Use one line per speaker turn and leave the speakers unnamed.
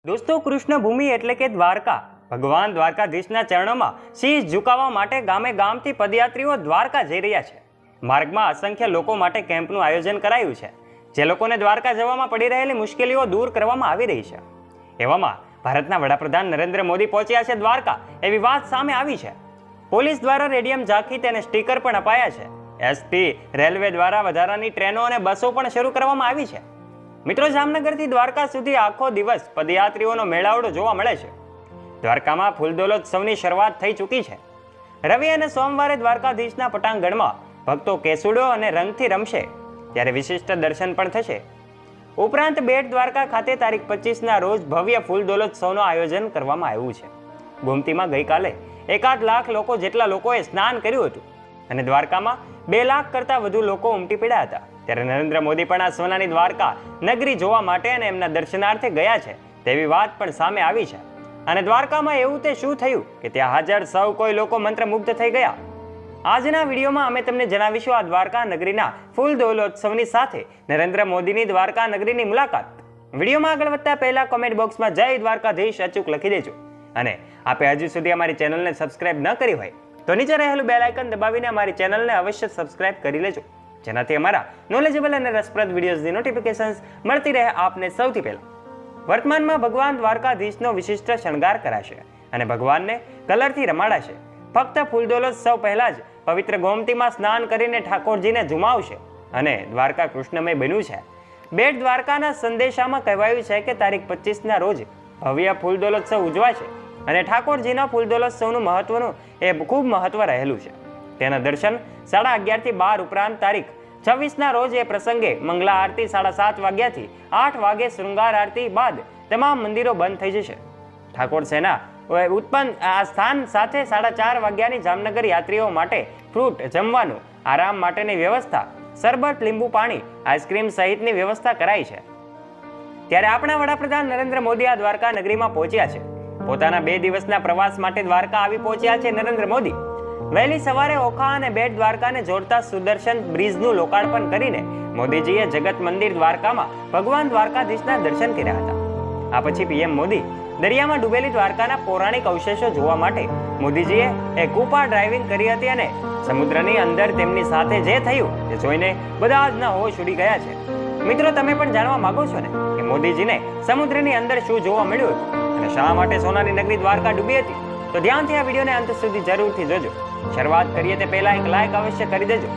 દોસ્તો, કૃષ્ણ ભૂમિ એટલે કે દ્વારકા ભગવાન દ્વારકાધીશના ચરણોમાં શીશ ઝુકાવવા માટે ગામે ગામથી પદયાત્રીઓ દ્વારકા જઈ રહ્યા છે. માર્ગમાં અસંખ્ય લોકો માટે કેમ્પનું આયોજન કરાયું છે, જે લોકોને દ્વારકા જવામાં પડી રહેલી મુશ્કેલીઓ દૂર કરવામાં આવી રહી છે. એવામાં ભારતના વડાપ્રધાન નરેન્દ્ર મોદી પહોંચ્યા છે દ્વારકા એવી વાત સામે આવી છે. પોલીસ દ્વારા રેડિયમ ઝાંખી તેને સ્ટીકર પણ અપાયા છે. એસટી રેલવે દ્વારા વધારાની ટ્રેનો અને બસો પણ શરૂ કરવામાં આવી છે. મિત્રો, જામનગરથી દ્વારકા સુધી આખો દિવસ પદયાત્રીઓનો મેળાવડો જોવા મળે છે. દ્વારકામાં ફૂલદોલોત્સવની શરૂઆત થઈ ચૂકી છે. રવિ અને સોમવારે દ્વારકાધીશના પટાંગણમાં ભક્તો કેસુડો અને રંગથી રમશે, ત્યારે વિશિષ્ટ દર્શન પણ થશે. ઉપરાંત બેટ દ્વારકા ખાતે તારીખ 25ના રોજ ભવ્ય ફૂલદોલોત્સવનું આયોજન કરવામાં આવ્યું છે. ગોમતીમાં ગઈકાલે 1.5 લાખ લોકો જેટલા લોકોએ સ્નાન કર્યું હતું અને દ્વારકામાં 2 લાખ કરતાં વધુ લોકો ઉમટી પડ્યા હતા. ત્યારે નરેન્દ્ર મોદી પણ આ સોનાની દ્વારકા નગરી જોવા માટે અને એમના દર્શનાર્થે ગયા છે તેવી વાત પણ સામે આવી છે. અને દ્વારકામાં એવું તે શું થયું કે ત્યાં હાજર સૌ કોઈ લોકો મંત્રમુગ્ધ થઈ ગયા? આજના વિડીયોમાં અમે તમને જણાવીશું આ દ્વારકા નગરીના ફૂલદોલોત્સવની સાથે નરેન્દ્ર મોદીની દ્વારકા નગરીની મુલાકાત. વિડીયોમાં આગળ વધતા પહેલા કોમેન્ટ બોક્સમાં જય દ્વારકાધીશ અચૂક લખી દેજો. અને આપે હજુ સુધી અમારી ચેનલને સબસ્ક્રાઇબ ન કરી હોય તો નીચે રહેલું બેલ આઇકન દબાવીને અમારી ચેનલને અવશ્ય સબસ્ક્રાઇબ કરી લેજો, જેનાથી અમારા નોલેજેબલ અને રસપ્રદ વિડીયોઝની નોટિફિકેશન્સ મળતી રહે આપને સૌથી પહેલા. વર્તમાનમાં ભગવાન દ્વારકાધીશનો વિશિષ્ટ શણગાર કરાશે અને ભગવાનને કલરથી રમાડાશે. ફક્ત ફૂલદોલોત્સવ પહેલા જ પવિત્ર ગોમતીમાં સ્નાન કરીને ઠાકોરજીને ઝુમાવશે અને દ્વારકા કૃષ્ણમય બન્યું છે. બેટ દ્વારકાના સંદેશામાં કહેવાયું છે કે તારીખ 25ના રોજ ભવ્ય ફૂલદોલોત્સવ ઉજવાશે અને ઠાકોરજીના ફૂલદોલોત્સવનું મહત્વનું ખૂબ મહત્વ રહેલું છે. તેના દર્શન 11:30 થી 12 ઉપરાંત તારીખ 26ના રોજ એ પ્રસંગે મંગલા આરતી 7:30 વાગ્યાથી 8 વાગે શૃંગાર આરતી બાદ તમામ મંદિરો બંધ થઈ જશે. ઠાકોર સેના ઉત્પન્ન આ સ્થાન સાથે 4:30 વાગ્યાની જામનગર યાત્રીઓ માટે ફ્રૂટ, જમવાનું, આરામ માટેની વ્યવસ્થા, શરબત, લીંબુ પાણી, આઈસ્ક્રીમ સહિતની વ્યવસ્થા કરાઈ છે. ત્યારે આપણા વડાપ્રધાન નરેન્દ્ર મોદી આ દ્વારકા નગરીમાં પહોંચ્યા છે. પોતાના 2 દિવસના પ્રવાસ માટે દ્વારકા આવી પહોંચ્યા છે નરેન્દ્ર મોદી. વહેલી સવારે ઓખા અને બેટ દ્વારકાને જોડતા સુદર્શન બ્રિજનું લોકાર્પણ કરીને મોદીજીએ જગત મંદિર દ્વારકામાં ભગવાન દ્વારકાધીશના દર્શન કર્યા હતા. આ પછી પીએમ મોદી દરિયામાં ડૂબેલી દ્વારકાના પૌરાણિક અવશેષો જોવા માટે મોદીજીએ કૂપા ડ્રાઇવિંગ કરી હતી અને સમુદ્રની અંદર તેમની સાથે જે થયું તે જોઈને બધા જ ના હોશ ઉડી ગયા છે. મિત્રો, તમે પણ જાણવા માંગો છો ને કે મોદીજીને સમુદ્રની અંદર શું જોવા મળ્યું હતું અને શા માટે સોનાની નગરી દ્વારકા ડૂબી હતી? તો ધ્યાનથી આ વિડીયોને અંત સુધી જરૂરથી જોજો. શરૂઆત કરીએ તે પહેલા એક લાઈક અવશ્ય કરી દેજો